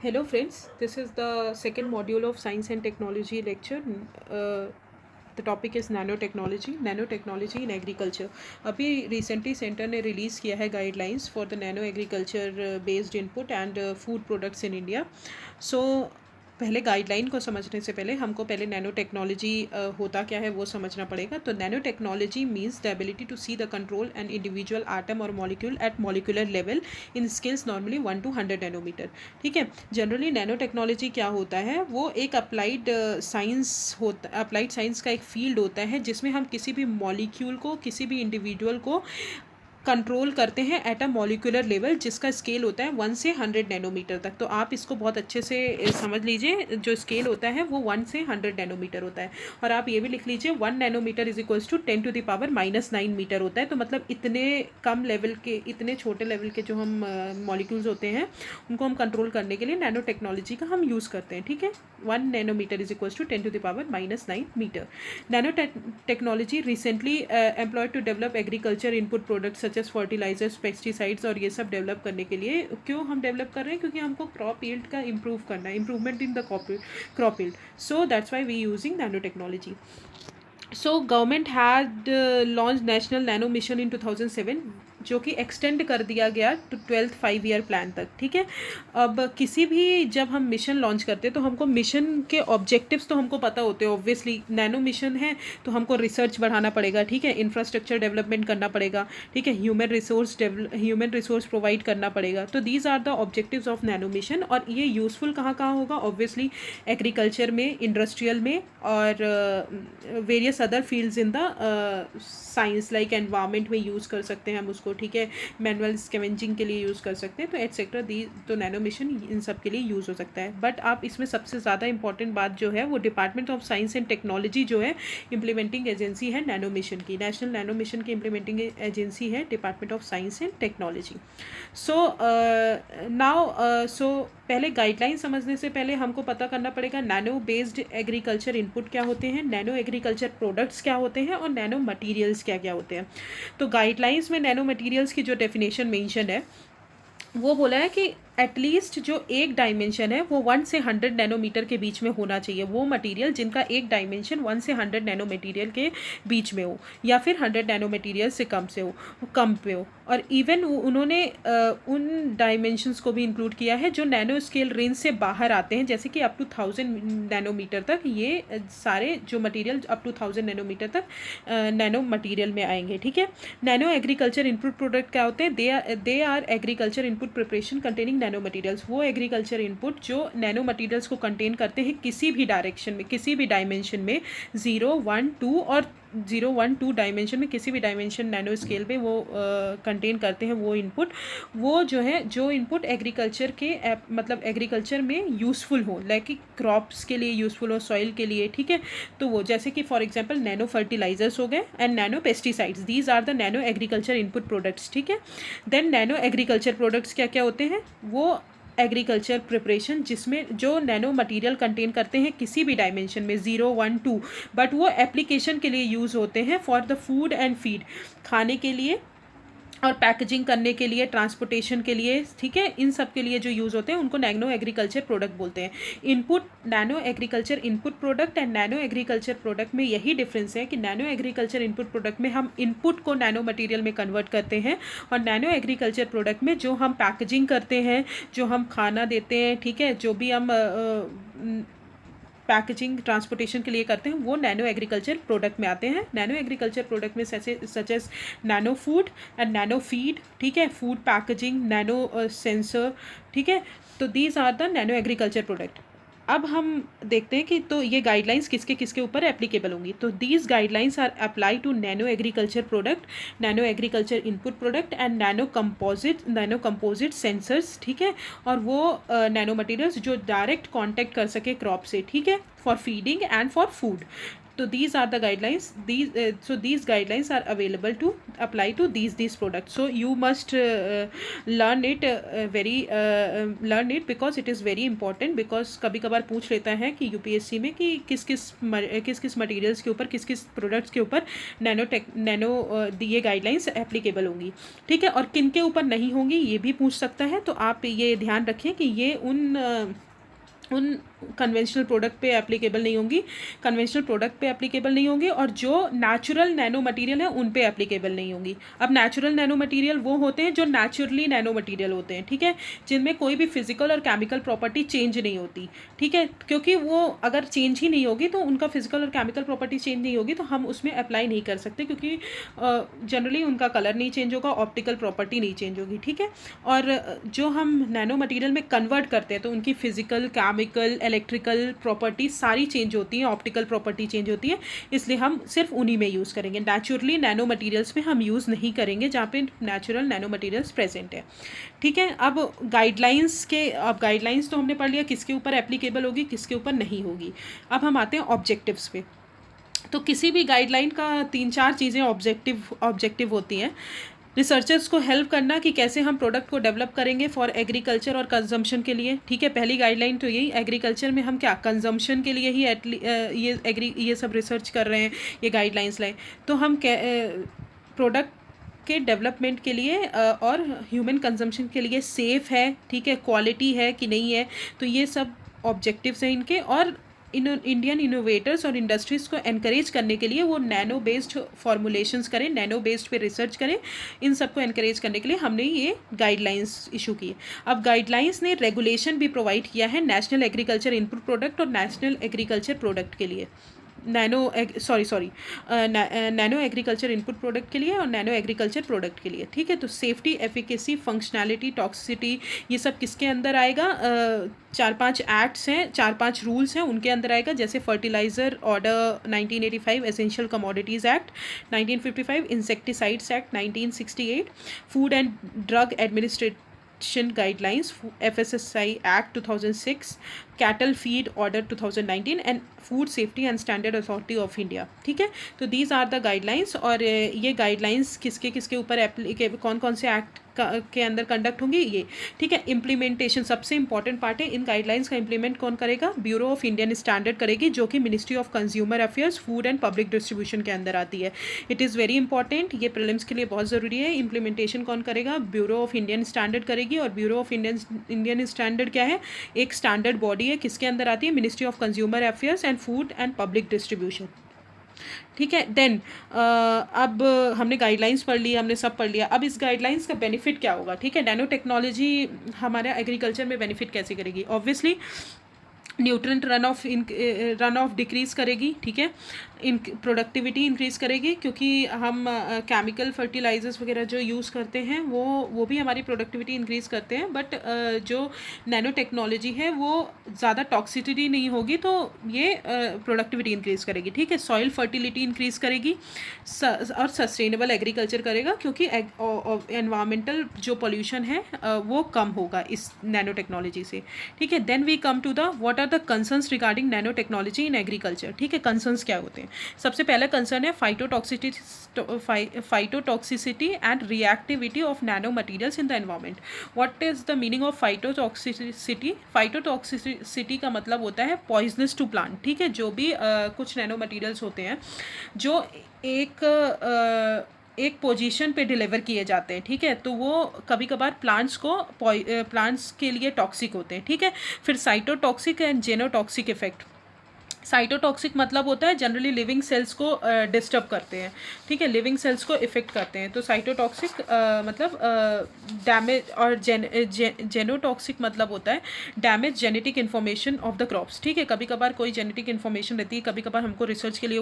Hello friends, this is the second module of Science and Technology lecture. The topic is nanotechnology in agriculture. अभी recently centre ने release किया है guidelines for the nano agriculture based input and food products in India. So पहले guideline को समझने से पहले हमको पहले नैनो टेक्नोलॉजी होता क्या है वो समझना पड़ेगा. तो nano technology means the ability to see the control and individual atom और molecule at molecular level in scales normally 1 to 100 nanometer. ठीक है. जनरली नैनो टेक्नोलॉजी क्या होता है, वो एक अप्लाइड साइंस का एक फील्ड होता है जिसमें हम किसी भी मॉलिक्यूल को, किसी भी इंडिविजुअल को कंट्रोल करते हैं एट अ मॉलिक्यूलर लेवल, जिसका स्केल होता है 1 से 100 नैनोमीटर तक. तो आप इसको बहुत अच्छे से समझ लीजिए. जो स्केल होता है वो 1 से 100 नैनोमीटर होता है. और आप ये भी लिख लीजिए 1 nanometre is equals to 10⁻⁻⁹ metre होता है. तो मतलब इतने कम लेवल के, इतने छोटे लेवल के जो हम मॉलिक्यूल्स होते हैं उनको हम कंट्रोल करने के लिए नैनो टेक्नोलॉजी का हम यूज़ करते हैं. ठीक है. 1 nanometre is equals to 10⁻⁹ metre. Nanotechnology recently employed to develop agriculture input products such as fertilisers, pesticides और ये सब डेवलप करने के लिए. क्यों हम डेवलप कर रहे हैं? क्योंकि हमको क्रॉप यील्ड का इम्प्रूव करना है, improvement in the crop yield. So that's why we using nano technology. So government had launch national nano mission in 2007, जो कि एक्सटेंड कर दिया गया टू 12th 5-year प्लान तक. ठीक है. अब किसी भी जब हम मिशन लॉन्च करते हैं तो हमको मिशन के ऑब्जेक्टिव्स तो हमको पता होते हैं. ऑब्वियसली नैनो मिशन है तो हमको रिसर्च बढ़ाना पड़ेगा. ठीक है. इंफ्रास्ट्रक्चर डेवलपमेंट करना पड़ेगा. ठीक है. ह्यूमन रिसोर्स प्रोवाइड करना पड़ेगा. तो these are the objectives of nano mission. और ये यूज़फुल कहाँ कहाँ होगा? ऑब्वियसली एग्रीकल्चर में, इंडस्ट्रियल में और various other fields in the science like environment में यूज़ कर सकते हैं हम उसको. ठीक है. मैनुअल स्कैवेंजिंग के लिए यूज़ कर सकते हैं. तो एटसेट्रा दी तो नैनो मिशन इन सब के लिए यूज़ हो सकता है. बट आप इसमें सबसे ज़्यादा इंपॉर्टेंट बात जो है वो department of science and technology जो है इम्प्लीमेंटिंग एजेंसी है नैनो मिशन की. नेशनल नैनो मिशन की इम्प्लीमेंटिंग एजेंसी है department of science and technology. So पहले गाइडलाइन समझने से पहले हमको पता करना पड़ेगा नैनो बेस्ड एग्रीकल्चर इनपुट क्या होते हैं, नैनो एग्रीकल्चर प्रोडक्ट्स क्या होते हैं और नैनो मटेरियल्स क्या क्या होते हैं. तो गाइडलाइंस में नैनो मटेरियल्स की जो डेफिनेशन मेंशन है वो बोला है कि एटलीस्ट जो एक डायमेंशन है वो 1 से 100 नैनोमीटर के बीच में होना चाहिए. वो मटेरियल जिनका एक डायमेंशन 1 से 100 नैनो मटेरियल के बीच में हो, या फिर 100 नैनो मटेरियल से कम से हो, कम पे हो. और इवन उन्होंने उन डायमेंशंस को भी इंक्लूड किया है जो नैनो स्केल रेंज से बाहर आते हैं, जैसे कि अप टू 1000 नैनोमीटर तक. ये सारे जो मटेरियल अप टू 1000 नैनोमीटर तक नैनो मटेरियल में आएंगे. ठीक है. नैनो एग्रीकल्चर इनपुट प्रोडक्ट क्या होते हैं? They are agriculture input preparation containing nanomaterials. वो एग्रीकल्चर इनपुट जो नैनो मटेरियल्स को कंटेन करते हैं किसी भी डायरेक्शन में, किसी भी डायमेंशन में, 0, 1, 2 और 0, 1, 2 डायमेंशन में, किसी भी डायमेंशन नैनो स्केल पे वो कंटेन करते हैं. वो इनपुट, वो जो है, जो इनपुट एग्रीकल्चर के मतलब एग्रीकल्चर में यूज़फुल हो, लाइक कि क्रॉप्स के लिए यूज़फुल हो, सॉइल के लिए. ठीक है. तो वो जैसे कि फॉर एग्जांपल नैनो फर्टिलाइजर्स हो गए and nano pesticides. These are the nano agriculture input products. ठीक है. देन नैनो एग्रीकल्चर प्रोडक्ट्स क्या क्या होते हैं? वो एग्रीकल्चर प्रिपरेशन जिसमें जो नैनो मटेरियल कंटेन करते हैं किसी भी डायमेंशन में, 0, 1, 2, बट वो एप्लीकेशन के लिए यूज़ होते हैं for the food and feed, खाने के लिए और पैकेजिंग करने के लिए, ट्रांसपोर्टेशन के लिए. ठीक है. इन सब के लिए जो यूज़ होते हैं उनको नैनो एग्रीकल्चर प्रोडक्ट बोलते हैं. Input, nano agriculture input product and nano agriculture product में यही डिफरेंस है कि नैनो एग्रीकल्चर इनपुट प्रोडक्ट में हम इनपुट को नैनो मटेरियल में कन्वर्ट करते हैं, और नैनो एग्रीकल्चर प्रोडक्ट में जो हम पैकेजिंग करते हैं, जो हम खाना देते हैं, ठीक है, जो भी हम पैकेजिंग ट्रांसपोर्टेशन के लिए करते हैं, वो नैनो एग्रीकल्चर प्रोडक्ट में आते हैं. नैनो एग्रीकल्चर प्रोडक्ट में such as nano food and nano feed. ठीक है. Food packaging, nano sensor. ठीक है. तो these are the nano agriculture product. अब हम देखते हैं कि तो ये गाइडलाइंस किसके किसके ऊपर एप्लीकेबल होंगी. तो these guidelines are apply to nano agriculture product, nano agriculture input product and nano composite sensors. ठीक है. और वो नैनो मटेरियल्स जो डायरेक्ट कांटेक्ट कर सके क्रॉप से. ठीक है. For feeding and for food. तो these are the guidelines, so these guidelines are available to apply to these products. So you must learn it learn it because it is very important, because कभी कभार पूछ लेता है कि UPSC में कि किस किस मटेरियल्स के ऊपर, किस किस प्रोडक्ट्स के ऊपर नैनो ये गाइडलाइंस एप्लीकेबल होंगी, ठीक है, और किन के ऊपर नहीं होंगी ये भी पूछ सकता है। तो आप ये ध्यान रखें कि ये उन कन्वेंशनल प्रोडक्ट पे एप्लीकेबल नहीं होंगी, कन्वेंशनल प्रोडक्ट पे एप्लीकेबल नहीं होंगी, और जो नेचुरल नैनो मटेरियल है उन पे एप्लीकेबल नहीं होंगी। अब नेचुरल नैनो मटेरियल वो होते हैं जो नेचुरली नैनो मटेरियल होते हैं, ठीक है, जिनमें कोई भी फिजिकल और केमिकल प्रॉपर्टी चेंज नहीं होती, ठीक है, क्योंकि वो अगर चेंज ही नहीं होगी तो उनका फिजिकल और केमिकल प्रॉपर्टी चेंज नहीं होगी तो हम उसमें अप्लाई नहीं कर सकते, क्योंकि जनरली उनका कलर नहीं चेंज होगा, ऑप्टिकल प्रॉपर्टी नहीं चेंज होगी, ठीक है। और जो हम नैनो मटेरियल में कन्वर्ट करते हैं तो उनकी फिजिकल, केमिकल, इलेक्ट्रिकल प्रॉपर्टी सारी चेंज होती हैं, ऑप्टिकल प्रॉपर्टी चेंज होती है, इसलिए हम सिर्फ उन्हीं में यूज़ करेंगे। नेचुरली नैनो मटेरियल्स में हम यूज़ नहीं करेंगे जहाँ पे नेचुरल नैनो मटेरियल्स प्रेजेंट है, ठीक है। अब गाइडलाइंस तो हमने पढ़ लिया किसके ऊपर एप्लीकेबल होगी, किसके ऊपर नहीं होगी। अब हम आते हैं ऑब्जेक्टिव्स पे। तो किसी भी गाइडलाइन का 3-4 चीज़ें ऑब्जेक्टिव होती हैं। रिसर्चर्स को हेल्प करना कि कैसे हम प्रोडक्ट को डेवलप करेंगे फॉर एग्रीकल्चर और कंजम्पशन के लिए, ठीक है। पहली गाइडलाइन तो यही, एग्रीकल्चर में हम क्या कंजम्पशन के लिए ही ये सब रिसर्च कर रहे हैं, ये गाइडलाइंस लाए, तो हम प्रोडक्ट के डेवलपमेंट के लिए और ह्यूमन कंजम्पशन के लिए सेफ़ है, ठीक है, क्वालिटी है कि नहीं है, तो ये सब ऑब्जेक्टिव्स हैं इनके। और इंडियन इनोवेटर्स और इंडस्ट्रीज़ को एनकरेज करने के लिए वो नैनो बेस्ड फॉर्मुलेशंस करें, नैनो बेस्ड पे रिसर्च करें, इन सबको एनकरेज करने के लिए हमने ये गाइडलाइंस इशू की। अब गाइडलाइंस ने रेगुलेशन भी प्रोवाइड किया है नेशनल एग्रीकल्चर इनपुट प्रोडक्ट और नेशनल एग्रीकल्चर प्रोडक्ट के लिए, नैनो एग्रीकल्चर इनपुट प्रोडक्ट के लिए और नैनो एग्रीकल्चर प्रोडक्ट के लिए, ठीक है। तो सेफ्टी, एफिकेसी, फंक्शनैलिटी, टॉक्सिसिटी, ये सब किसके अंदर आएगा? 4-5 एक्ट्स हैं, 4-5 रूल्स हैं, उनके अंदर आएगा। जैसे fertiliser order 1985, essential commodities act 1955, insecticides act 1968, food and drug administration guidelines FSSAI act 2006, cattle feed order 2019 and food safety and standard authority of India, ठीक है। तो दीज आर द गाइडलाइंस। और ये गाइडलाइंस किसके ऊपर कौन कौन से एक्ट के अंदर कंडक्ट होंगी ये, ठीक है। इम्प्लीमेंटेशन सबसे इंपॉर्टेंट पार्ट है। इन गाइडलाइंस का इंप्लीमेंट कौन करेगा? ब्यूरो ऑफ इंडियन स्टैंडर्ड करेगी, जो कि ministry of consumer affairs, food and public distribution के अंदर आती है। इट इज़ वेरी इंपॉर्टेंट, ये प्रीलिम्स के लिए बहुत ज़रूरी है। इम्प्लीमेंटेशन कौन करेगा? ब्यूरो ऑफ इंडियन स्टैंडर्ड करेगी। और ब्यूरो ऑफ इंडियन स्टैंडर्ड क्या है? एक स्टैंडर्ड बॉडी है, किसके अंदर आती है? Ministry of consumer affairs and food and public distribution, ठीक है। देन अब हमने गाइडलाइंस पढ़ ली, हमने सब पढ़ लिया। अब इस गाइडलाइंस का बेनिफिट क्या होगा, ठीक है। नैनो टेक्नोलॉजी हमारे एग्रीकल्चर में बेनिफिट कैसे करेगी? Obviously nutrient run of decrease करेगी, ठीक है। इन प्रोडक्टिविटी इंक्रीज़ करेगी, क्योंकि हम केमिकल फर्टिलाइजर्स वगैरह जो यूज़ करते हैं वो भी हमारी प्रोडक्टिविटी इंक्रीज़ करते हैं। बट जो नैनो टेक्नोलॉजी है वो ज़्यादा टॉक्सिसिटी नहीं होगी, तो ये प्रोडक्टिविटी इंक्रीज़ करेगी, ठीक है। सॉइल फर्टिलिटी इंक्रीज़ करेगी और सस्टेनेबल एग्रीकल्चर करेगा, क्योंकि एनवायरमेंटल जो पोल्यूशन है वो कम होगा इस नैनो टेक्नोलॉजी से, ठीक है। Then we come to the what are the concerns regarding nanotechnology in agriculture, ठीक है। कंसर्न्स क्या होते हैं? सबसे पहला कंसर्न है phytotoxicity and reactivity of nano materials in the environment. What is the meaning of phytotoxicity? Phytotoxicity का मतलब होता है पॉइजनस टू प्लांट, ठीक है। जो भी कुछ नैनो मटेरियल्स होते हैं जो एक पोजीशन पे डिलीवर किए जाते हैं, ठीक है, तो वो कभी कभार प्लांट्स के लिए टॉक्सिक होते हैं, ठीक है। फिर साइटोटॉक्सिक एंड जेनोटॉक्सिक इफेक्ट। साइटोटॉक्सिक मतलब होता है जनरली लिविंग सेल्स को डिस्टर्ब करते हैं, ठीक है, लिविंग सेल्स को इफेक्ट करते हैं। तो साइटोटॉक्सिक मतलब डैमेज, और जेनोटॉक्सिक मतलब होता है damage genetic information of the crops, ठीक है। कभी कभार कोई जेनेटिक इन्फॉर्मेशन रहती है, कभी कभार हमको रिसर्च के लिए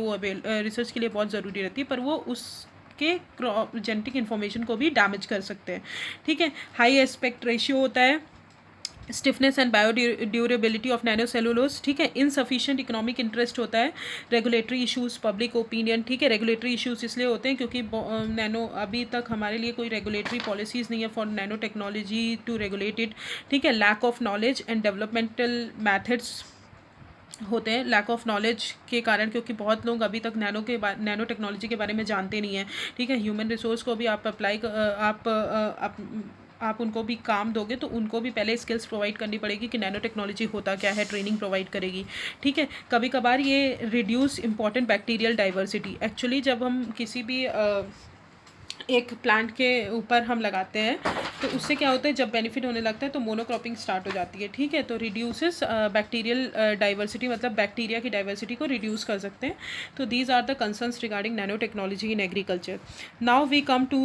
बहुत ज़रूरी रहती है, पर वो उसके जेनेटिक इन्फॉर्मेशन को भी डैमेज कर सकते हैं, ठीक है। हाई एस्पेक्ट रेशियो होता है, स्टिफनेस एंड बायोड्यूरेबिलिटी ऑफ नैनोसेलुलोज, ठीक है। इनसफिशिएंट इकोनॉमिक इंटरेस्ट होता है, रेगुलेटरी इश्यूज, पब्लिक ओपिनियन, ठीक है। रेगुलेटरी इश्यूज इसलिए होते हैं क्योंकि नैनो अभी तक हमारे लिए कोई रेगुलेटरी पॉलिसीज़ नहीं है for nanotechnology to regulate it, ठीक है। Lack of knowledge and developmental methods होते हैं लैक ऑफ नॉलेज के कारण, क्योंकि बहुत लोग अभी तक नैनो टेक्नोलॉजी के बारे में जानते नहीं हैं, ठीक है। ह्यूमन रिसोर्स को भी आप आप उनको भी काम दोगे तो उनको भी पहले स्किल्स प्रोवाइड करनी पड़ेगी कि नैनो टेक्नोलॉजी होता क्या है, ट्रेनिंग प्रोवाइड करेगी, ठीक है। कभी कभार ये reduce important bacterial diversity. Actually जब हम किसी भी एक प्लांट के ऊपर हम लगाते हैं तो उससे क्या होता है, जब बेनिफिट होने लगता है तो मोनोक्रॉपिंग स्टार्ट हो जाती है, ठीक है। तो रिड्यूसेस बैक्टीरियल डाइवर्सिटी, मतलब बैक्टीरिया की डाइवर्सिटी को रिड्यूस कर सकते हैं। तो these are the concerns regarding nanotechnology in agriculture. Now we come to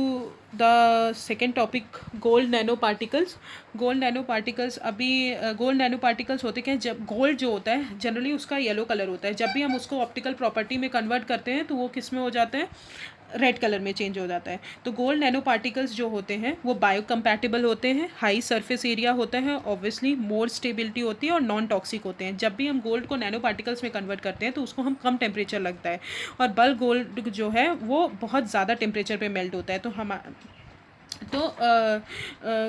the second topic, gold nanoparticles. Gold nanoparticles, अभी गोल्ड नैनो पार्टिकल्स होते क्या हैं, जब गोल्ड जो होता है जनरली उसका येलो कलर होता है, जब भी हम उसको ऑप्टिकल प्रॉपर्टी में कन्वर्ट करते हैं तो वो किस में हो जाता है, रेड कलर में चेंज हो जाता है। तो गोल्ड नैनो पार्टिकल्स जो होते हैं वो बायो कंपैटिबल होते हैं, हाई सरफेस एरिया होता है, ऑब्वियसली मोर स्टेबिलिटी होती है और नॉन टॉक्सिक होते हैं। जब भी हम गोल्ड को नैनो पार्टिकल्स में कन्वर्ट करते हैं तो उसको हम कम टेम्परेचर लगता है, और बल्क गोल्ड जो है वो बहुत ज़्यादा टेम्परेचर पे मेल्ट होता है। तो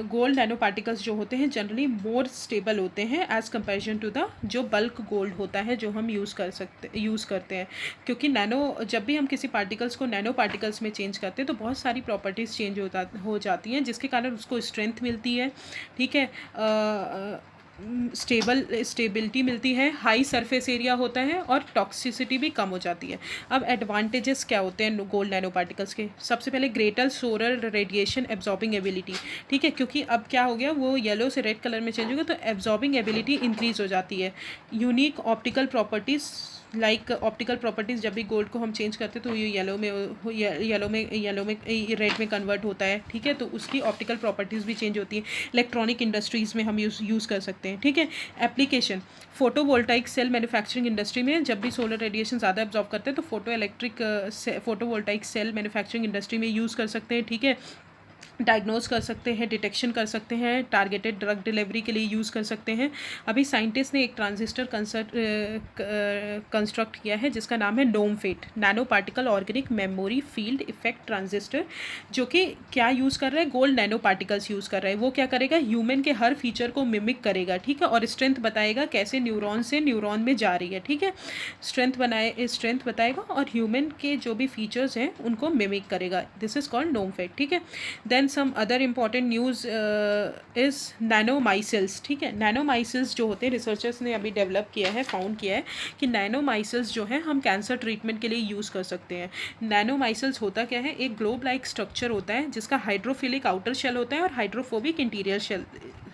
गोल्ड नैनो पार्टिकल्स जो होते हैं जनरली मोर स्टेबल होते हैं एज़ कंपैरिजन टू द जो बल्क गोल्ड होता है जो हम यूज़ करते हैं। क्योंकि जब भी हम किसी पार्टिकल्स को नैनो पार्टिकल्स में चेंज करते हैं तो बहुत सारी प्रॉपर्टीज़ चेंज हो जाती हैं, जिसके कारण उसको स्ट्रेंथ मिलती है, ठीक है, स्टेबिलिटी मिलती है, हाई सरफेस एरिया होता है और टॉक्सिसिटी भी कम हो जाती है। अब एडवांटेजेस क्या होते हैं गोल्ड नैनो पार्टिकल्स के? सबसे पहले greater solar radiation absorbing ability, ठीक है, क्योंकि अब क्या हो गया, वो येलो से रेड कलर में चेंज हो गया तो एब्जॉर्बिंग एबिलिटी इंक्रीज हो जाती है। Unique optical properties, like optical properties, जब भी गोल्ड को हम चेंज करते हैं तो ये येलो में रेड में कन्वर्ट होता है, ठीक है, तो उसकी ऑप्टिकल प्रॉपर्टीज़ भी चेंज होती है। इलेक्ट्रॉनिक इंडस्ट्रीज़ में हम यूज़ कर सकते हैं, ठीक है। Application, photovoltaic cell manufacturing industry में जब भी सोलर रेडिएशन ज़्यादा एब्जॉर्ब करते हैं तो फोटोवोल्टाइक सेल मैन्युफैक्चरिंग इंडस्ट्री में यूज़ कर सकते हैं, ठीक है। डायग्नोज कर सकते हैं, डिटेक्शन कर सकते हैं, टारगेटेड ड्रग डिलीवरी के लिए यूज़ कर सकते हैं। अभी साइंटिस्ट ने एक ट्रांजिस्टर कंस्ट्रक्ट किया है जिसका नाम है NOMFET, nano particle organic memory field effect transistor, जो कि क्या यूज़ कर रहा है, गोल्ड नैनो पार्टिकल्स यूज़ कर रहा है। वो क्या करेगा, ह्यूमन के हर फीचर को मिमिक करेगा, ठीक है, और स्ट्रेंथ बताएगा कैसे न्यूरॉन से न्यूरॉन में जा रही है, ठीक है। स्ट्रेंथ बताएगा और ह्यूमन के जो भी फीचर्स हैं उनको मिमिक करेगा। दिस इज़ कॉल्ड नोमफेट, ठीक है। Then some other important news is nanomicelles, ठीक है। नैनोमाइसिल्स जो होते हैं, रिसर्चर्स ने अभी डेवलप किया है, फाउंड किया है कि नैनोमाइसिल्स जो है हम कैंसर ट्रीटमेंट के लिए यूज़ कर सकते हैं। नैनोमाइसिल्स होता क्या है, एक ग्लोब लाइक स्ट्रक्चर होता है जिसका हाइड्रोफिलिक आउटर शेल होता है और हाइड्रोफोबिक इंटीरियर शेल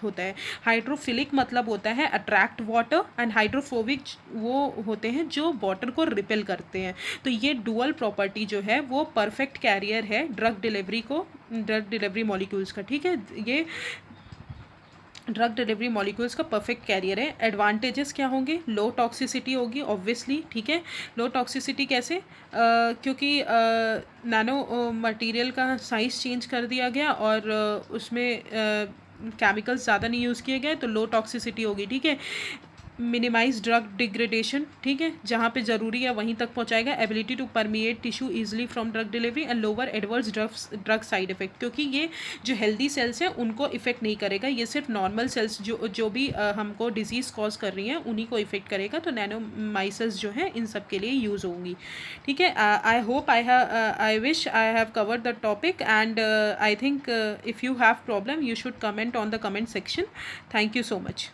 होता है। हाइड्रोफिलिक मतलब होता है अट्रैक्ट वाटर, एंड हाइड्रोफोबिक वो होते हैं जो वाटर को रिपेल करते हैं। तो ये डुअल प्रॉपर्टी जो है वो परफेक्ट कैरियर है ड्रग डिलीवरी मॉलिक्यूल्स का, ठीक है। ये ड्रग डिलीवरी मॉलिक्यूल्स का परफेक्ट कैरियर है। एडवांटेजेस क्या होंगे, लो टॉक्सिसिटी होगी ऑब्वियसली, ठीक है। लो टॉक्सिसिटी कैसे, क्योंकि नैनो मटेरियल का साइज़ चेंज कर दिया गया और उसमें केमिकल्स ज़्यादा नहीं यूज़ किए गए तो लो टॉक्सिसिटी होगी, ठीक है। मिनिमाइज ड्रग डिग्रेडेशन, ठीक है, जहाँ पे ज़रूरी है वहीं तक पहुँचाएगा। Ability to permeate tissue easily from drug delivery and lower adverse drug side effect, क्योंकि ये जो हेल्दी सेल्स हैं उनको इफेक्ट नहीं करेगा, ये सिर्फ नॉर्मल सेल्स जो भी हमको डिजीज़ कॉज कर रही हैं उन्हीं को इफेक्ट करेगा। तो नैनोमाइसिल्स जो है इन सब के लिए यूज़ होंगी, ठीक है। I hope I wish I have covered the topic and I think if you have problem you should comment on the comment section. Thank you so much.